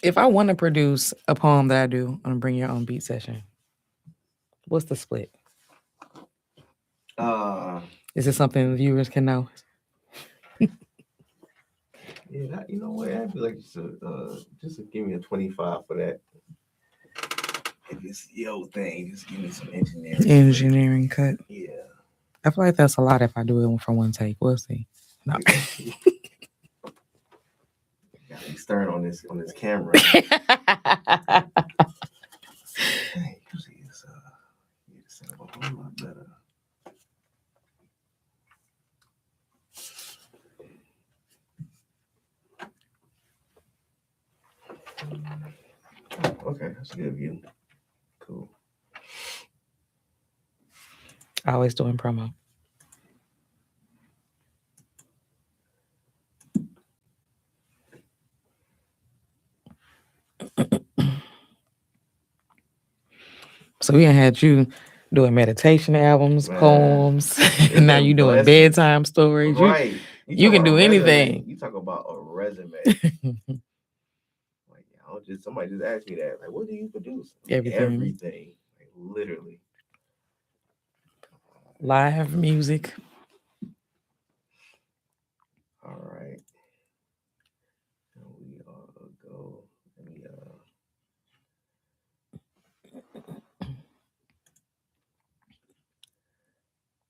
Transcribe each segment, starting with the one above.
If I want to produce a poem that I do on a Bring Your Own Beat session, what's the split? Is it something the viewers can know? Yeah, you know what? I'd be like, just give me a 25 for that. If it's your thing, just give me some engineering. Engineering cut. Yeah. I feel like that's a lot if I do it for one take. We'll see. No. Got me stern on this camera. Hey, usually it's you sound a whole lot better. Okay, that's a good view. Cool. Always doing promo. So we had you doing meditation albums, man, poems, and now you doing bedtime stories. Right. You can do anything. You talk about a resume. Like, somebody just asked me that. Like, what do you produce? Everything. Like, literally. Live music. All right. We go. Let me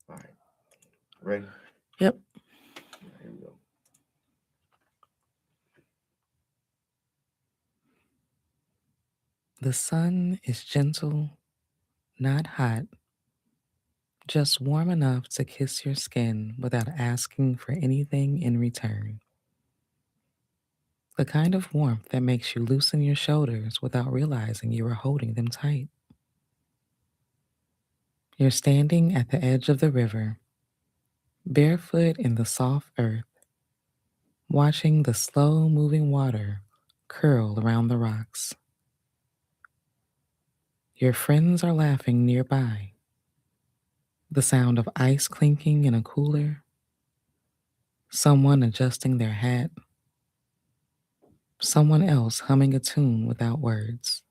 All right. Ready? Yep. Here we go. The sun is gentle, not hot, just warm enough to kiss your skin without asking for anything in return. The kind of warmth that makes you loosen your shoulders without realizing you are holding them tight. You're standing at the edge of the river, barefoot in the soft earth, watching the slow moving water curl around the rocks. Your friends are laughing nearby. The sound of ice clinking in a cooler, someone adjusting their hat, someone else humming a tune without words.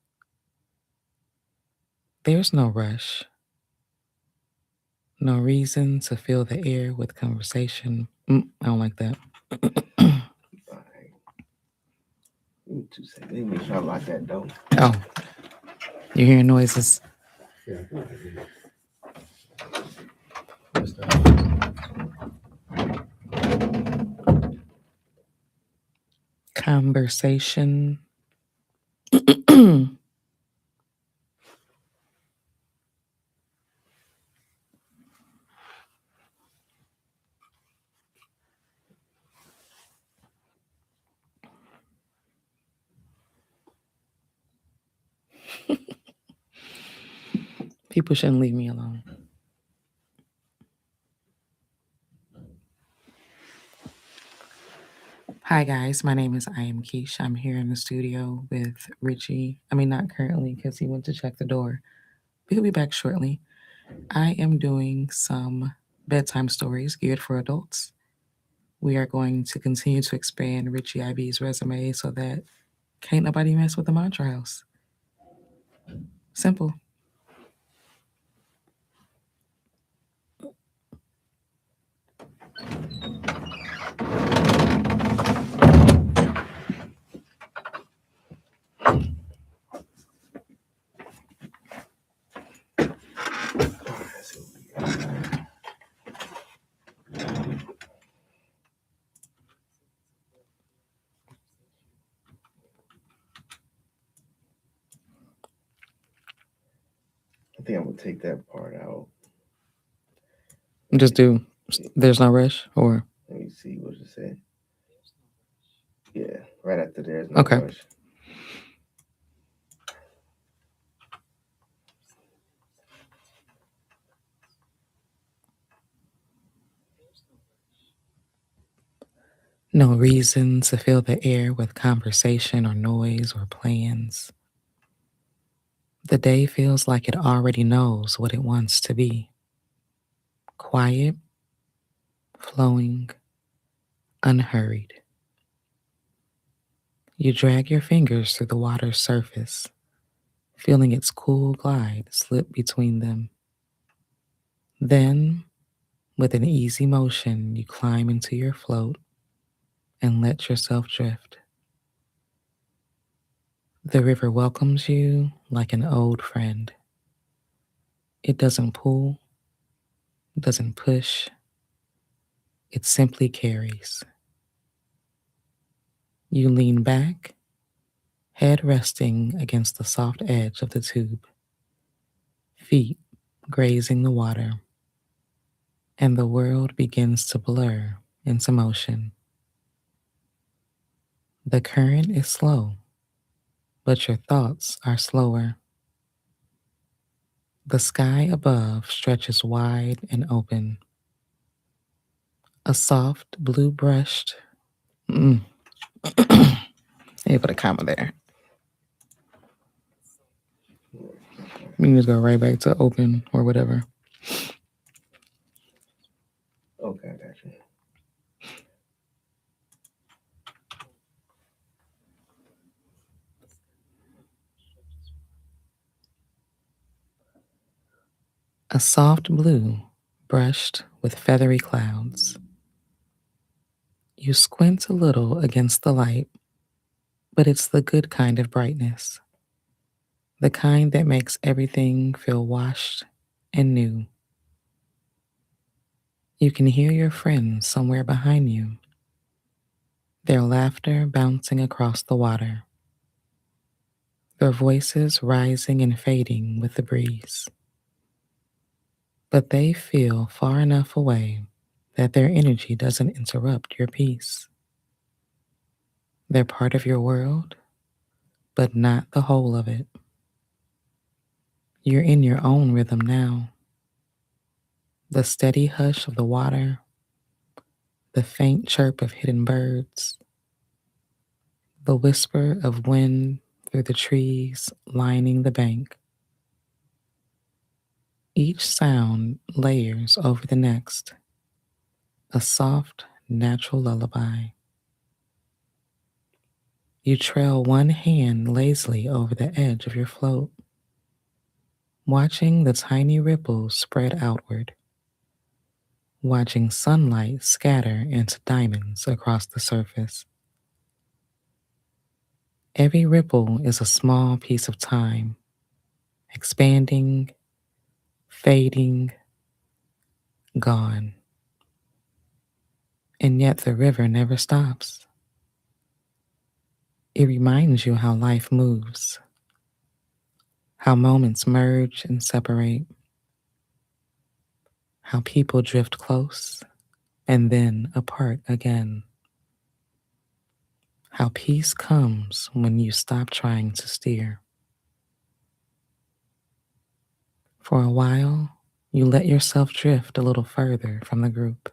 There's no rush, no reason to fill the air with conversation. I don't like that. Give me 2 seconds. Let me make sure I lock that door. Oh, you're hearing noises. Yeah. Conversation. People shouldn't leave me alone. Hi guys, my name is IamKeysh. I'm here in the studio with Richie. I mean, not currently because he went to check the door. He'll be back shortly. I am doing some bedtime stories geared for adults. We are going to continue to expand Richie IB's resume so that can't nobody mess with the Mantra House. Simple. I think I'm gonna take that part out. Just do. There's no rush, or let me see what it said. Yeah, right after there's no rush. No reason to fill the air with conversation or noise or plans. The day feels like it already knows what it wants to be. Quiet, flowing, unhurried. You drag your fingers through the water's surface, feeling its cool glide slip between them. Then, with an easy motion, you climb into your float and let yourself drift. The river welcomes you like an old friend. It doesn't pull, doesn't push, it simply carries. You lean back, head resting against the soft edge of the tube, feet grazing the water, and the world begins to blur into motion. The current is slow, but your thoughts are slower. The sky above stretches wide and open. A soft blue brushed. Mm. Hey, put a comma there. You can just go right back to open or whatever. Okay, I got you. A soft blue brushed with feathery clouds. You squint a little against the light, but it's the good kind of brightness, the kind that makes everything feel washed and new. You can hear your friends somewhere behind you, their laughter bouncing across the water, their voices rising and fading with the breeze. But they feel far enough away that their energy doesn't interrupt your peace. They're part of your world, but not the whole of it. You're in your own rhythm now. The steady hush of the water, the faint chirp of hidden birds, the whisper of wind through the trees lining the bank. Each sound layers over the next, a soft, natural lullaby. You trail one hand lazily over the edge of your float, watching the tiny ripples spread outward, watching sunlight scatter into diamonds across the surface. Every ripple is a small piece of time, expanding, fading, gone. And yet the river never stops. It reminds you how life moves, how moments merge and separate, how people drift close and then apart again, how peace comes when you stop trying to steer. For a while, you let yourself drift a little further from the group.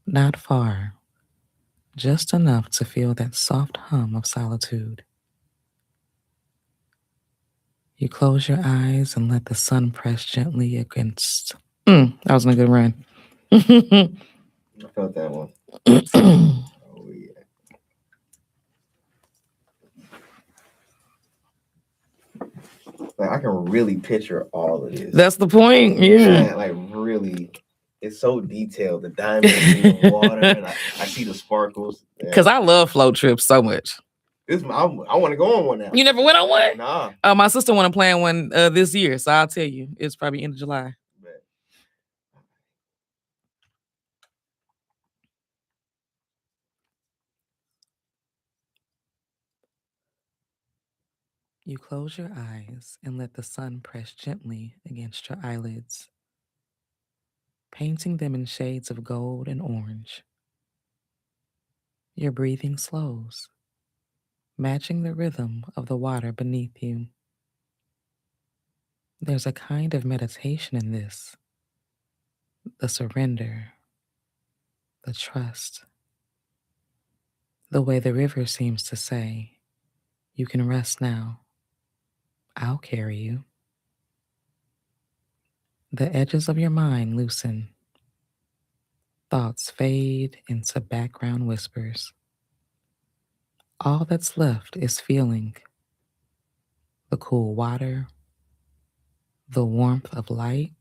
Not far, just enough to feel that soft hum of solitude. You close your eyes and let the sun press gently against. That was a good run. I felt that one. Oh yeah. Like I can really picture all of this. That's the point. Yeah. Like really, it's so detailed. The diamonds in the water, and I see the sparkles. Because I love float trips so much. I want to go on one now. You never went on one? Nah. My sister want to plan one this year, so I'll tell you. It's probably end of July. You close your eyes and let the sun press gently against your eyelids, painting them in shades of gold and orange. Your breathing slows, matching the rhythm of the water beneath you. There's a kind of meditation in this, the surrender, the trust, the way the river seems to say, you can rest now. I'll carry you. The edges of your mind loosen. Thoughts fade into background whispers. All that's left is feeling the cool water, the warmth of light,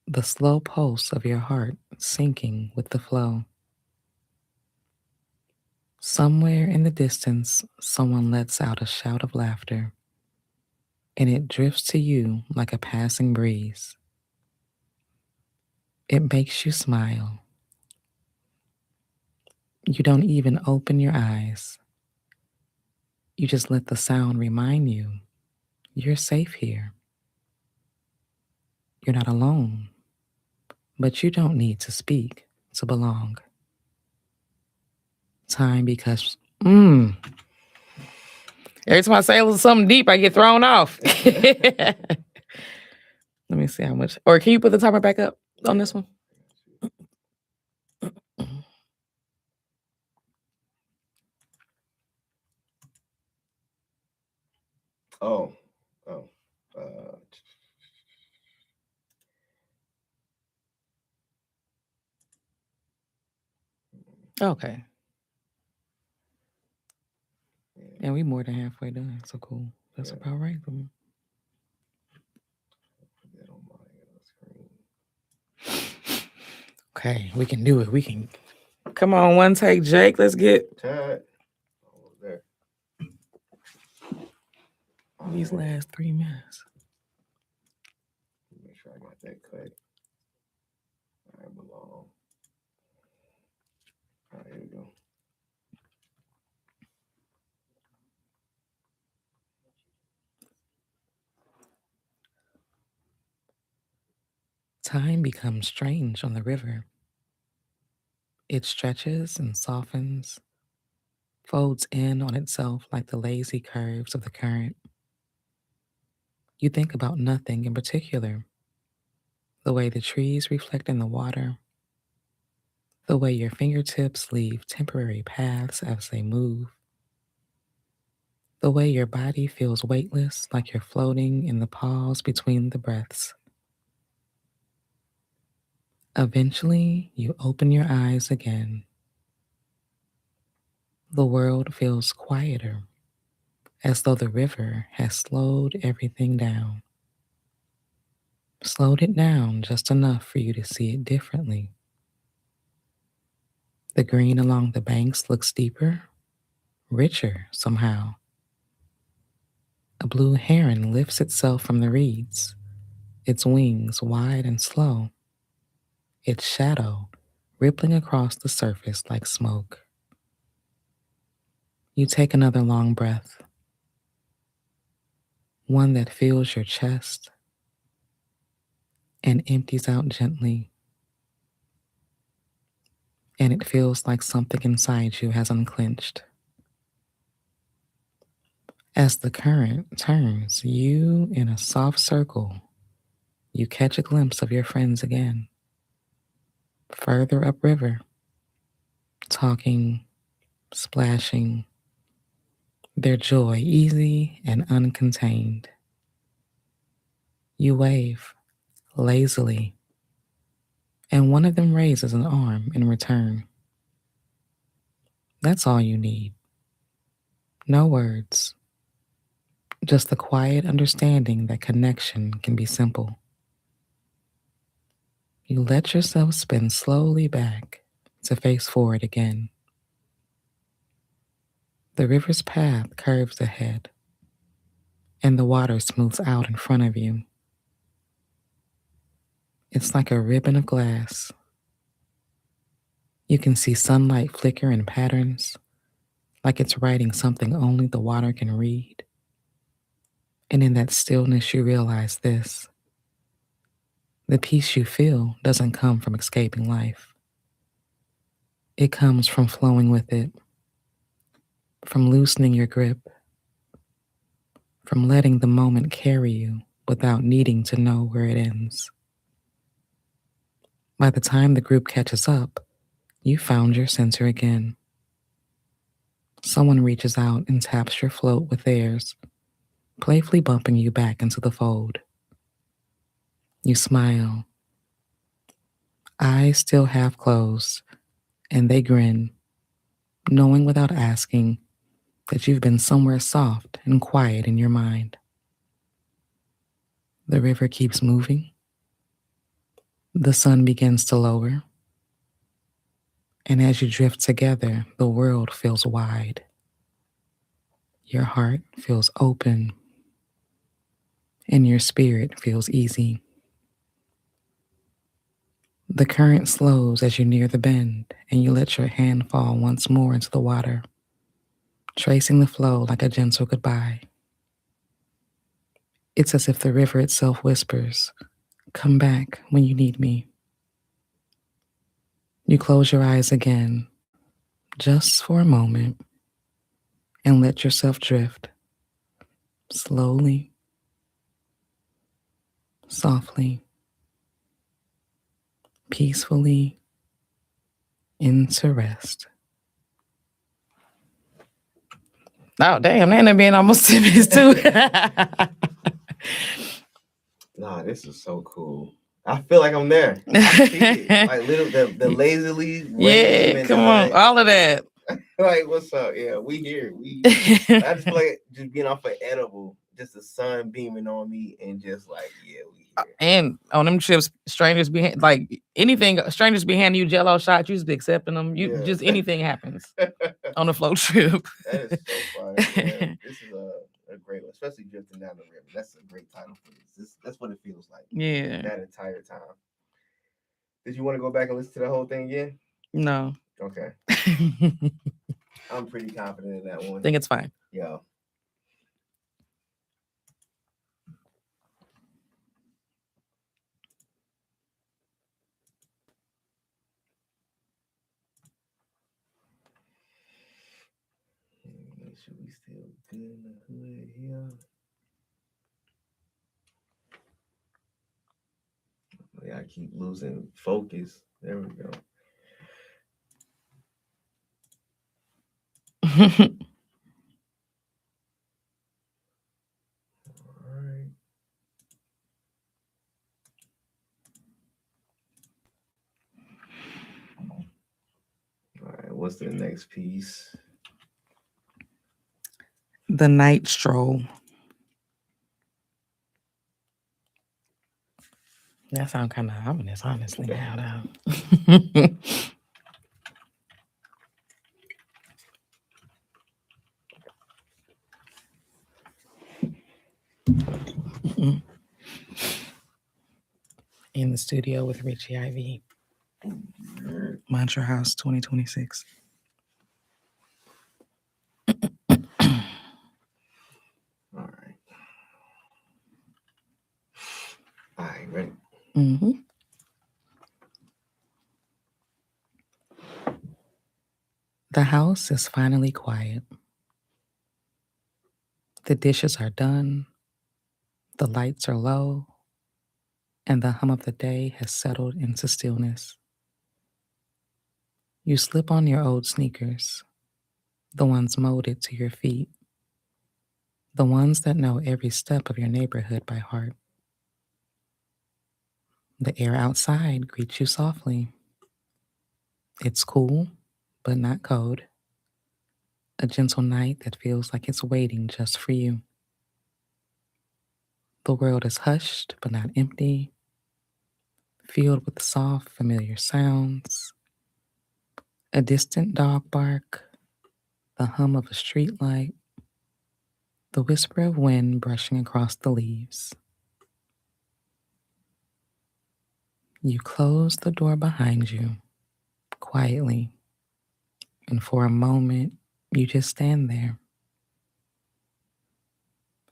the slow pulse of your heart sinking with the flow. Somewhere in the distance, someone lets out a shout of laughter, and it drifts to you like a passing breeze. It makes you smile. You don't even open your eyes. You just let the sound remind you you're safe here. You're not alone, but you don't need to speak to belong. Time because, every time I say a little something deep, I get thrown off. Let me see how much. Or can you put the timer back up on this one? Oh, oh, uh, Okay. yeah, And we more than halfway done. So cool. That's yeah. about right. Put that on my screen. Okay, we can do it. We can. Come on, one take, Jake. Let's get Tad. Almost there. these All right. last 3 minutes. Make sure I got that cut. All right, belong. All right, here we go. Time becomes strange on the river. It stretches and softens, folds in on itself like the lazy curves of the current. You think about nothing in particular, the way the trees reflect in the water, the way your fingertips leave temporary paths as they move, the way your body feels weightless like you're floating in the pause between the breaths. Eventually, you open your eyes again. The world feels quieter, as though the river has slowed everything down. Slowed it down just enough for you to see it differently. The green along the banks looks deeper, richer somehow. A blue heron lifts itself from the reeds, its wings wide and slow, its shadow rippling across the surface like smoke. You take another long breath, one that fills your chest and empties out gently, and it feels like something inside you has unclenched. As the current turns you in a soft circle, you catch a glimpse of your friends again, further upriver, talking, splashing, their joy easy and uncontained. You wave lazily, and one of them raises an arm in return. That's all you need. No words, just the quiet understanding that connection can be simple. You let yourself spin slowly back to face forward again. The river's path curves ahead, and the water smooths out in front of you. It's like a ribbon of glass. You can see sunlight flicker in patterns, like it's writing something only the water can read. And in that stillness, you realize this: the peace you feel doesn't come from escaping life, it comes from flowing with it, from loosening your grip, from letting the moment carry you without needing to know where it ends. By the time the group catches up, you found your center again. Someone reaches out and taps your float with theirs, playfully bumping you back into the fold. You smile, eyes still half closed, and they grin, knowing without asking that you've been somewhere soft and quiet in your mind. The river keeps moving. The sun begins to lower. And as you drift together, the world feels wide. Your heart feels open, and your spirit feels easy. The current slows as you near the bend, and you let your hand fall once more into the water, tracing the flow like a gentle goodbye. It's as if the river itself whispers, "Come back when you need me." You close your eyes again, just for a moment, and let yourself drift, slowly, softly, peacefully, into rest. Oh, damn, that ended being almost 10 minutes too. Nah, this is so cool. I feel like I'm there. I see it. Like little the lazily Yeah, come on, all of that. Like, what's up? Yeah, we here. I just feel like just being off an edible, just the sun beaming on me, and just like, yeah, we here. And on them trips, strangers be like anything. Strangers be handing you Jello shots. You just be accepting them. You just anything happens on a float trip. That is so fun. Yeah, this is a great one, especially drifting down the river. That's a great title for this. That's what it feels like. Yeah. That entire time. Did you want to go back and listen to the whole thing again? No. Okay. I'm pretty confident in that one. I think it's fine. Yeah. Make sure we still good in the hood here. Yeah, I keep losing focus. There we go. All right. All right. What's the next piece? The Night Stroll. That sounds kind of ominous, honestly, now, though. In the studio with Richie IV. Mantra House 2026. All right. All right, ready? Mm-hmm. The house is finally quiet. The dishes are done, the lights are low, and the hum of the day has settled into stillness. You slip on your old sneakers, the ones molded to your feet, the ones that know every step of your neighborhood by heart. The air outside greets you softly. It's cool, but not cold. A gentle night that feels like it's waiting just for you. The world is hushed, but not empty, filled with soft, familiar sounds. A distant dog bark, the hum of a street light, the whisper of wind brushing across the leaves. You close the door behind you, quietly, and for a moment, you just stand there,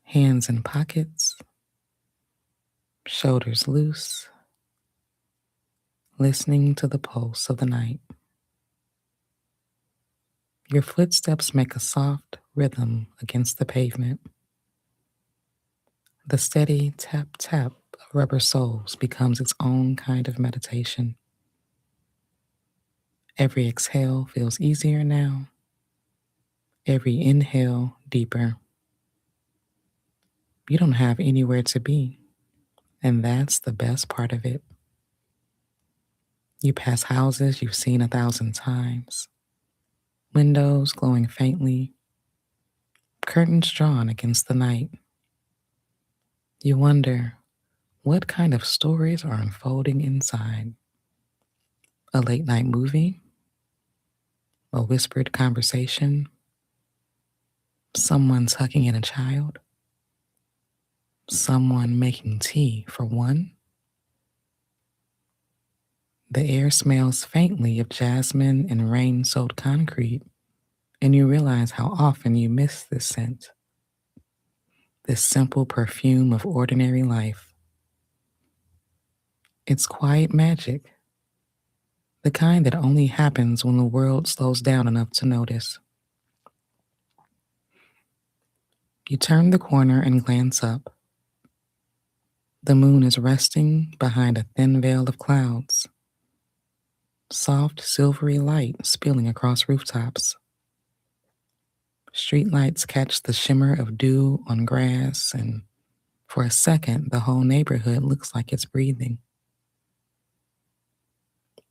hands in pockets, shoulders loose, listening to the pulse of the night. Your footsteps make a soft rhythm against the pavement. The steady tap tap of rubber soles becomes its own kind of meditation. Every exhale feels easier now, every inhale deeper. You don't have anywhere to be, and that's the best part of it. You pass houses you've seen 1,000 times, Windows glowing faintly, curtains drawn against the night. You wonder what kind of stories are unfolding inside. A late night movie, a whispered conversation, someone tucking in a child, someone making tea for one. The air smells faintly of jasmine and rain soaked concrete, and you realize how often you miss this scent, this simple perfume of ordinary life. It's quiet magic, the kind that only happens when the world slows down enough to notice. You turn the corner and glance up. The moon is resting behind a thin veil of clouds, soft silvery light spilling across rooftops. Streetlights catch the shimmer of dew on grass, and for a second, the whole neighborhood looks like it's breathing.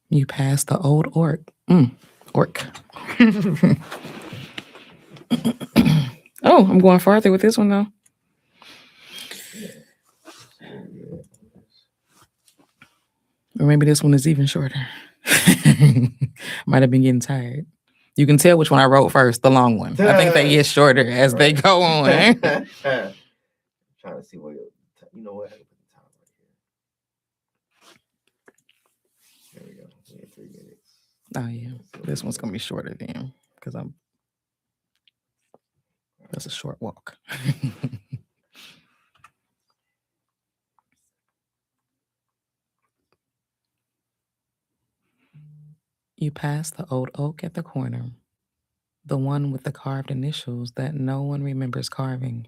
You pass the old orc. Oh, I'm going farther with this one though. Or maybe this one is even shorter. Might have been getting tired. You can tell which one I wrote first, the long one. I think they get shorter as they go on. I'm trying to see what you know what I can put the time right here. There we go. We had 3 minutes. Oh yeah, this one's gonna be shorter then, because that's a short walk. You pass the old oak at the corner, the one with the carved initials that no one remembers carving.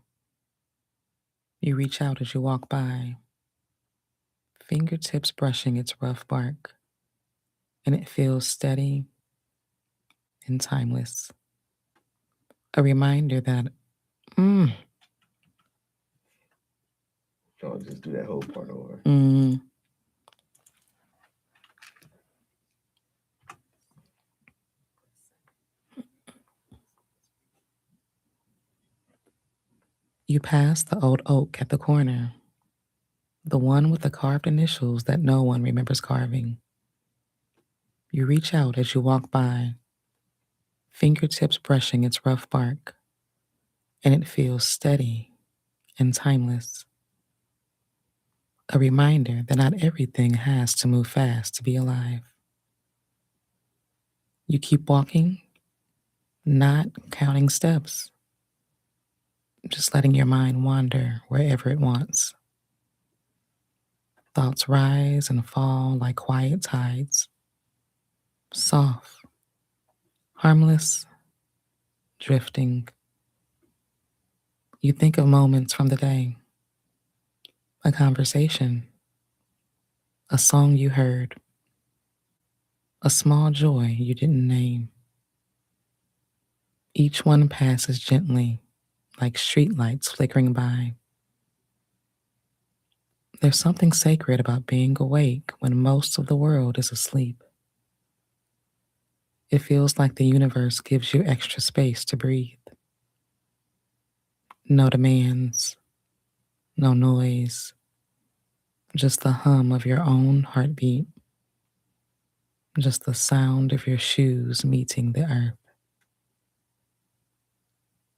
You reach out as you walk by, fingertips brushing its rough bark, and it feels steady and timeless. A reminder that, So I'll just do that whole part over. You pass the old oak at the corner, the one with the carved initials that no one remembers carving. You reach out as you walk by, fingertips brushing its rough bark, and it feels steady and timeless. A reminder that not everything has to move fast to be alive. You keep walking, not counting steps, just letting your mind wander wherever it wants. Thoughts rise and fall like quiet tides, soft, harmless, drifting. You think of moments from the day, a conversation, a song you heard, a small joy you didn't name. Each one passes gently, like streetlights flickering by. There's something sacred about being awake when most of the world is asleep. It feels like the universe gives you extra space to breathe. No demands, no noise, just the hum of your own heartbeat, just the sound of your shoes meeting the earth.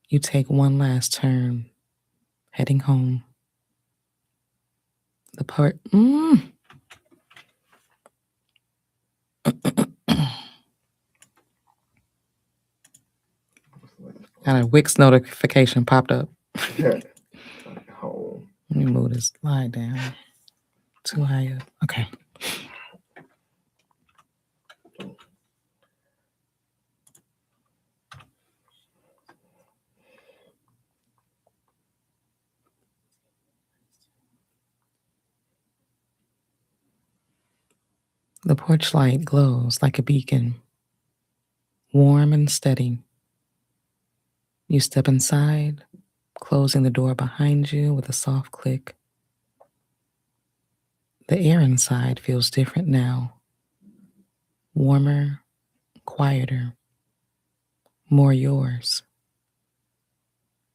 You take one last turn, heading home. The part, and a Wix notification popped up. Home. Let me move this slide down. Too high up. Okay. The porch light glows like a beacon, warm and steady. You step inside, closing the door behind you with a soft click. The air inside feels different now, warmer, quieter, more yours.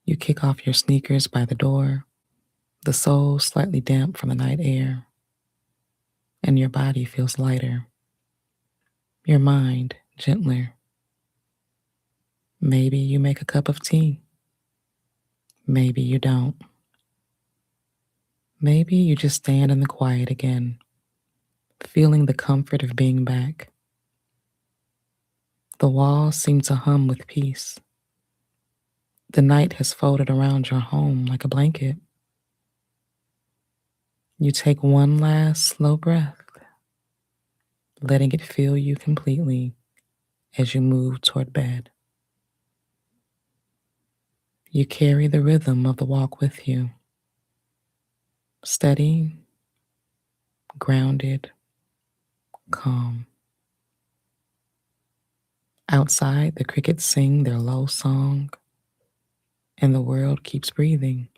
You kick off your sneakers by the door, the sole slightly damp from the night air, and your body feels lighter, your mind gentler. Maybe you make a cup of tea. Maybe you don't. Maybe you just stand in the quiet again, feeling the comfort of being back. The walls seem to hum with peace. The night has folded around your home like a blanket. You take one last slow breath, letting it fill you completely as you move toward bed. You carry the rhythm of the walk with you, steady, grounded, calm. Outside, the crickets sing their low song, and the world keeps breathing.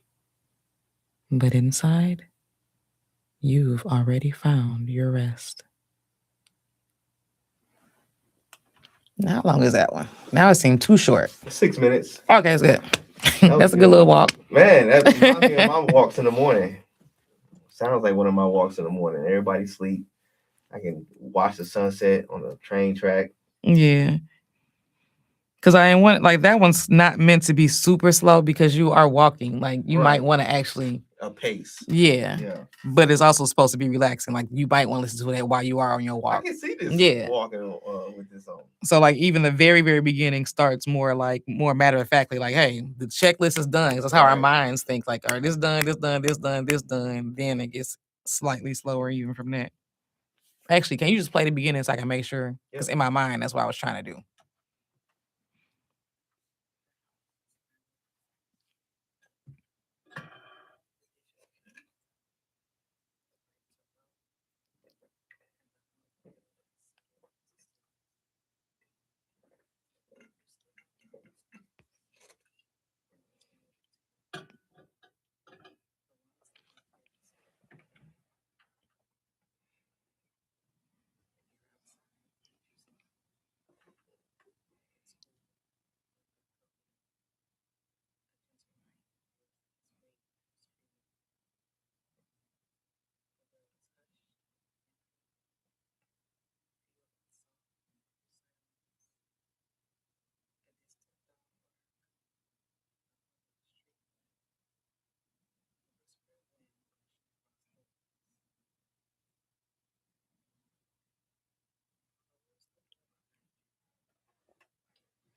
But inside, you've already found your rest. How long is that one? Now it seemed too short. 6 minutes. Okay, it's good. That That's a was good little walk. Man, that reminds me of my walks in the morning. Sounds like one of my walks in the morning. Everybody sleep. I can watch the sunset on the train track. Yeah. Because I want, like, that one's not meant to be super slow because you are walking. Like, you Right. might want to actually, A pace. yeah. Yeah. But it's also supposed to be relaxing. Like, you might want to listen to that while you are on your I walk. can see this Yeah. walking with this on. So, like, even the very, very beginning starts more matter of factly, like, hey, the checklist is done. That's how our Right. minds think. Like, all right, this done, this done, this done, this done. Then it gets slightly slower even from that. Actually, can you just play the beginning so I can make sure? Because in my mind, that's what I was trying to do.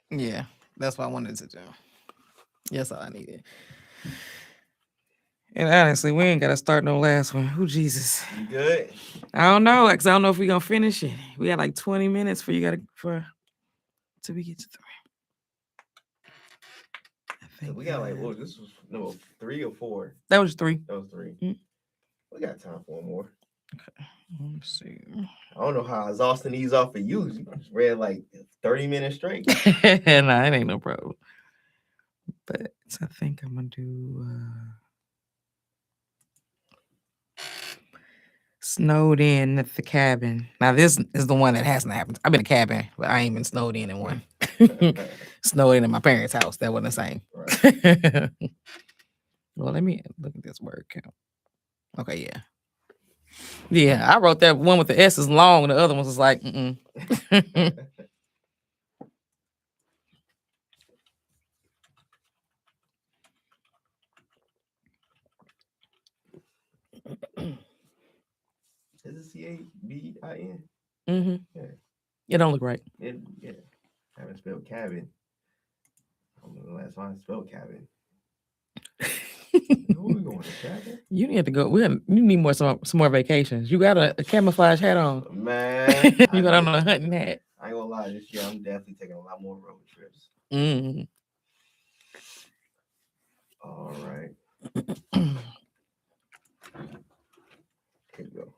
Yeah, that's what I wanted to do. That's all I needed. And honestly, we ain't got to start no last one. Who Jesus? You good? I don't know, because I don't know if we're gonna finish it. We got like 20 minutes till we get to 3. I think We got like, what, this was number 3 or 4? That was 3. That was 3. We got time for one more. Okay. Let me see. I don't know how exhausting these are for you. You just read like 30 minutes straight. Nah, it ain't no problem. But I think I'm gonna do snowed in at the cabin. Now this is the one that hasn't happened. I've been in a cabin, but I ain't been snowed in one. Snowed in at my parents' house. That wasn't the same. Right. Well, let me look at this word count. Okay, yeah. Yeah, I wrote that one with the S is long. The other one was like, Is it C-A-B-I-N? Mm-hmm. Yeah. It don't look right. Yeah. I haven't spelled cabin. I don't know the last time I spelled cabin. Who we going to cabin? You need to go. You need some more vacations. You got a camouflage hat on. Man. You got on a hunting hat. I ain't gonna lie, this year I'm definitely taking a lot more road trips. Mm-hmm. All right. Here we go.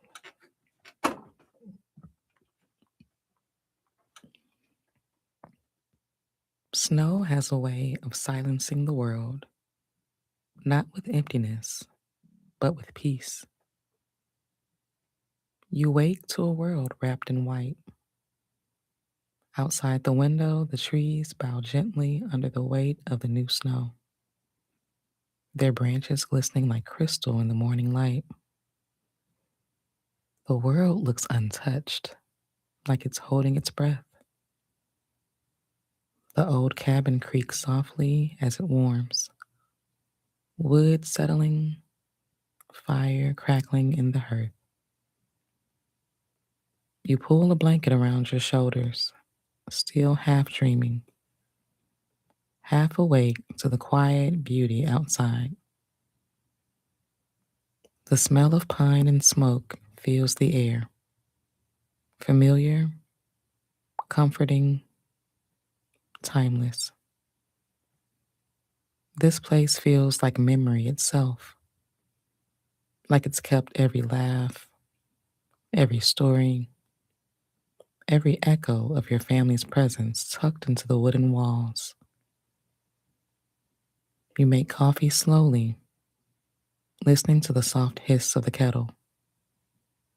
Snow has a way of silencing the world, not with emptiness, but with peace. You wake to a world wrapped in white. Outside the window, the trees bow gently under the weight of the new snow, their branches glistening like crystal in the morning light. The world looks untouched, like it's holding its breath. The old cabin creaks softly as it warms, wood settling, fire crackling in the hearth. You pull a blanket around your shoulders, still half dreaming, half awake to the quiet beauty outside. The smell of pine and smoke fills the air, familiar, comforting, timeless. This place feels like memory itself, like it's kept every laugh, every story, every echo of your family's presence tucked into the wooden walls. You make coffee slowly, listening to the soft hiss of the kettle,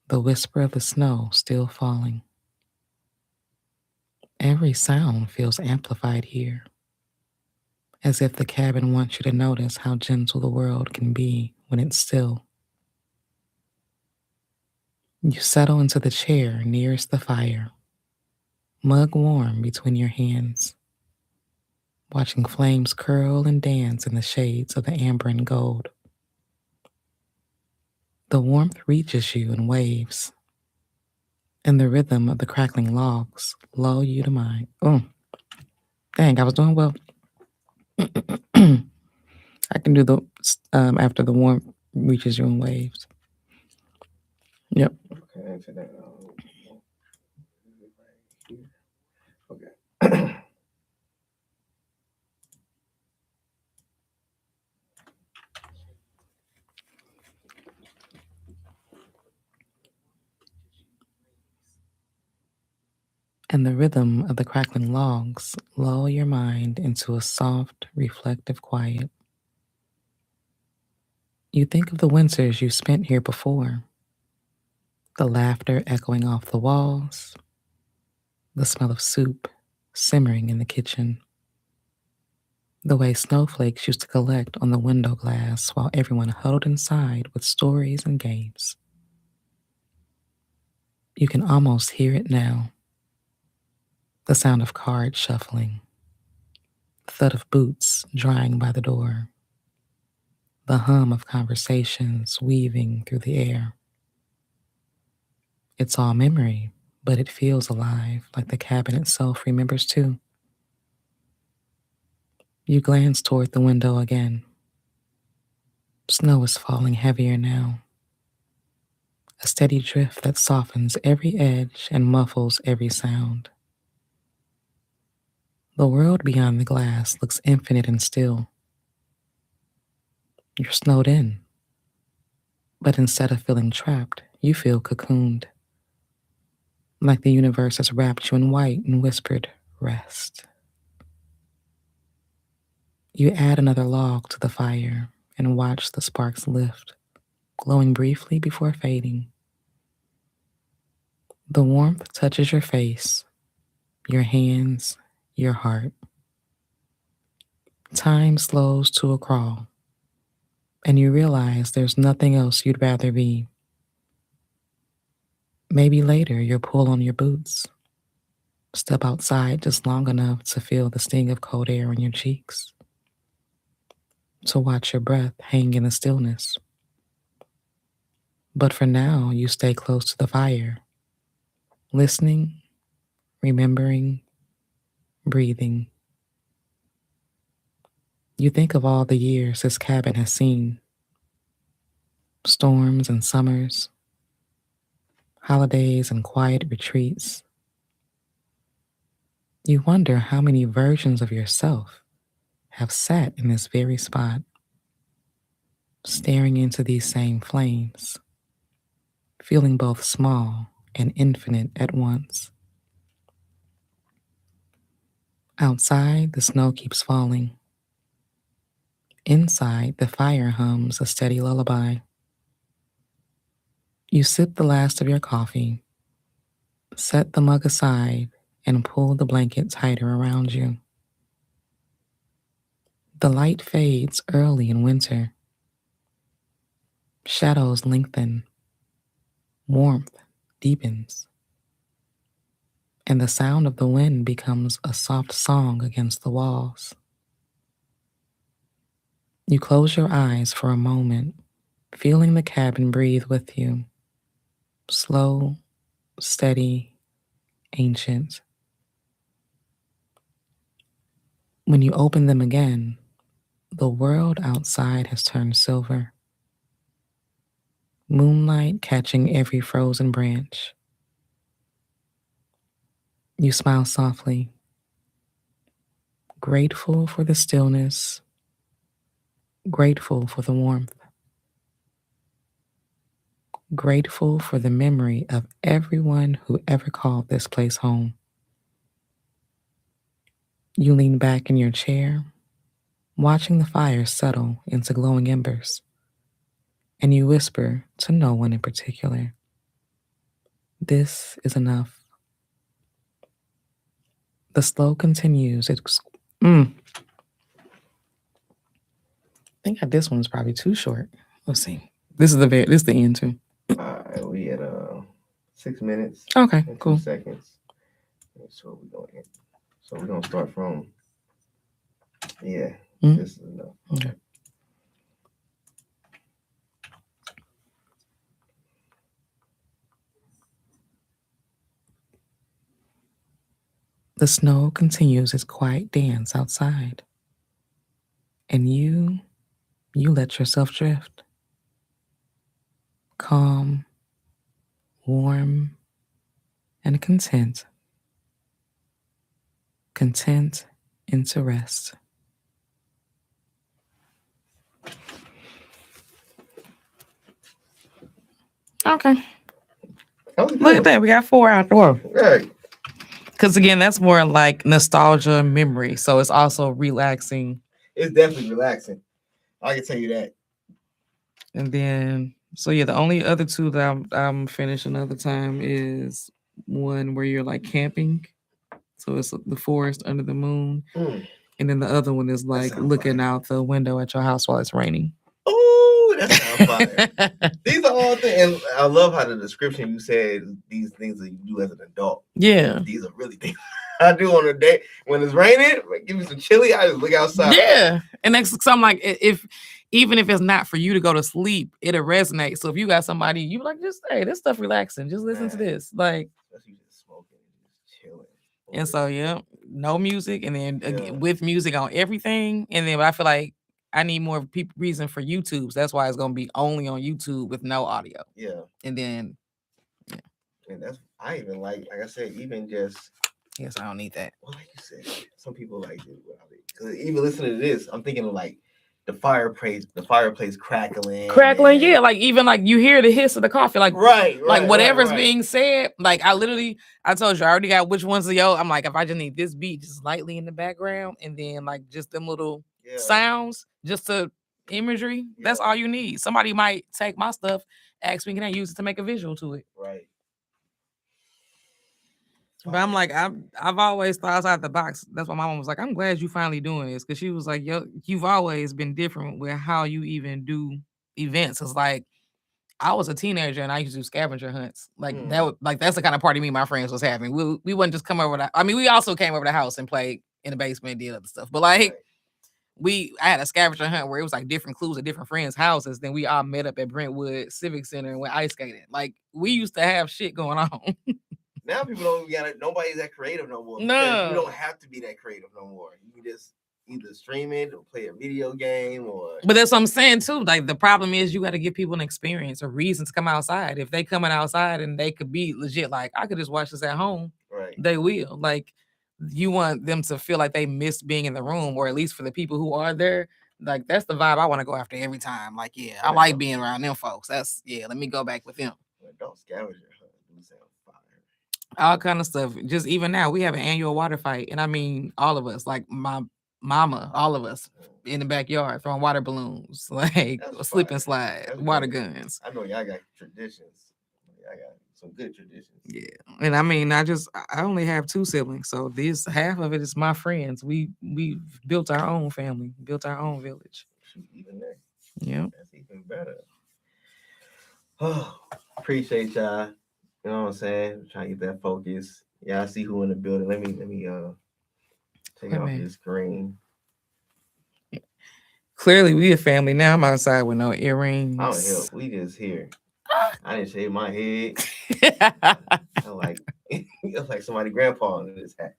the whisper of the snow still falling. Every sound feels amplified here, as if the cabin wants you to notice how gentle the world can be when it's still. You settle into the chair nearest the fire, mug warm between your hands, watching flames curl and dance in the shades of the amber and gold. The warmth reaches you in waves, and the rhythm of the crackling logs lull you to mind. Oh, dang, I was doing well. I can do the after the warmth reaches you in waves. Yep. Okay, into that. Okay. And the rhythm of the crackling logs lull your mind into a soft, reflective quiet. You think of the winters you spent here before, the laughter echoing off the walls, the smell of soup simmering in the kitchen, the way snowflakes used to collect on the window glass while everyone huddled inside with stories and games. You can almost hear it now, the sound of cards shuffling, the thud of boots drying by the door, the hum of conversations weaving through the air. It's all memory, but it feels alive, like the cabin itself remembers too. You glance toward the window again. Snow is falling heavier now, a steady drift that softens every edge and muffles every sound. The world beyond the glass looks infinite and still. You're snowed in, but instead of feeling trapped, you feel cocooned, like the universe has wrapped you in white and whispered, rest. You add another log to the fire and watch the sparks lift, glowing briefly before fading. The warmth touches your face, your hands, your heart. Time slows to a crawl, and you realize there's nothing else you'd rather be. Maybe later you'll pull on your boots, step outside just long enough to feel the sting of cold air on your cheeks, to watch your breath hang in the stillness. But for now, you stay close to the fire, listening, remembering, breathing. You think of all the years this cabin has seen, storms and summers, holidays and quiet retreats. You wonder how many versions of yourself have sat in this very spot, staring into these same flames, feeling both small and infinite at once. Outside, the snow keeps falling. Inside, the fire hums a steady lullaby. You sip the last of your coffee, set the mug aside, and pull the blanket tighter around you. The light fades early in winter. Shadows lengthen, warmth deepens, and the sound of the wind becomes a soft song against the walls. You close your eyes for a moment, feeling the cabin breathe with you, slow, steady, ancient. When you open them again, the world outside has turned silver, moonlight catching every frozen branch. You smile softly, grateful for the stillness, grateful for the warmth, grateful for the memory of everyone who ever called this place home. You lean back in your chair, watching the fire settle into glowing embers, and you whisper to no one in particular, "This is enough." The slow continues. I think this one's probably too short. Let's see. This is the end too. All right, we at 6 minutes Okay, and cool. 2 seconds. So we're gonna start from this is enough. Okay. The snow continues its quiet dance outside, and you let yourself drift, calm, warm, and content into rest. Okay. Look at that. We got 4 outdoor. Right. Because again, that's more like nostalgia and memory. So it's also relaxing. It's definitely relaxing. I can tell you that. And then, so yeah, the only other two that I'm finishing another time is one where you're like camping. So it's the forest under the moon. And then the other one is like looking out the window at your house while it's raining. Oh, that sounds fire. These are all things, and I love how the description you said these things that you do as an adult. Yeah. These are really things I do on a day when it's raining. Give me some chili. I just look outside. Yeah, and that's something like even if it's not for you to go to sleep, it'll resonate. So if you got somebody, you like just hey, this stuff relaxing. Just listen to this, like. Especially just smoking and just chilling. And so yeah, no music, and then again, with music on everything, and then I feel like I need more reason for YouTube. So that's why it's gonna be only on YouTube with no audio. Yeah, and then and that's I even like I said, even just. Yes, I don't need that. Well, like you said, some people like it without it. Because even listening to this, I'm thinking of like the fireplace crackling. Yeah, like even like you hear the hiss of the coffee, like like whatever's being said. Like I told you, I already got which ones of yo. I'm like, if I just need this beat just lightly in the background, and then like just them little sounds, just to imagery. That's all you need. Somebody might take my stuff, ask me, can I use it to make a visual to it? Right. But I'm like, I've always thought outside the box. That's why my mom was like, I'm glad you finally doing this. Cause she was like, yo, you've always been different with how you even do events. It's like I was a teenager and I used to do scavenger hunts. Like that's the kind of party me and my friends was having. We wouldn't just come over I mean, we also came over the house and played in the basement and did other stuff. But like I had a scavenger hunt where it was like different clues at different friends' houses. Then we all met up at Brentwood Civic Center and went ice skating. Like we used to have shit going on. Now people don't get it. Nobody's that creative no more. No, you don't have to be that creative no more. You can just either stream it or play a video game or. But that's what I'm saying too. Like the problem is you got to give people an experience, a reason to come outside. If they coming outside and they could be legit, like I could just watch this at home. Right. They will. Like you want them to feel like they miss being in the room, or at least for the people who are there. Like that's the vibe I want to go after every time. Like yeah, I like being around them folks. That's let me go back with them. Don't scavenger hunt. All kind of stuff. Just even now, we have an annual water fight, and I mean all of us, like my mama, all of us in the backyard throwing water balloons, like slip and slide, water guns. I know y'all got traditions. I got some good traditions. Yeah, and I mean, I only have two siblings, so this half of it is my friends. We built our own family, built our own village. Shoot, even there. Yeah. That's even better. Oh, appreciate y'all. You know what I'm saying? Trying to get that focus. Yeah, I see who in the building. Let me take it Wait a off minute. this screen. Clearly, we a family now. I'm outside with no I don't earrings. help. We just here. I didn't shave my head. I like it's like somebody grandpa under this hat.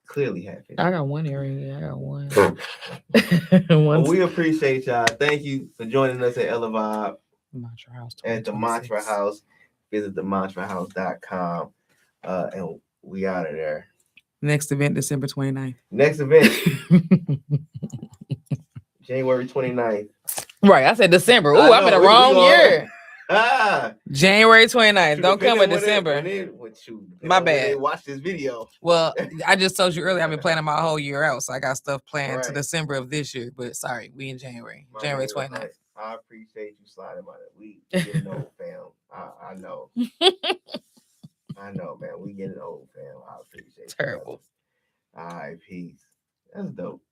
Clearly happy. I got one earring. Yeah, I got one. Well, we appreciate y'all. Thank you for joining us at Ella Vibe Mantra House at the Mantra 2026. House. Visit themantrahouse.com. And we out of there. Next event, December 29th. Next event, January 29th. Right, I said December. I Ooh, I'm in know, the we wrong all- year. Ah, January 29th. shoot, Don't come depending with when December. Shoot, My depending on when they bad. watch this video. Well, I just told you earlier I've been planning my whole year out, so I got stuff planned to Right. December of this year. But sorry, we in January. My January name is 29th. Hunt. I appreciate you sliding by that. We getting old, fam. I know. I know, man. We getting old, fam. I appreciate you. Terrible. All right, peace. That's dope.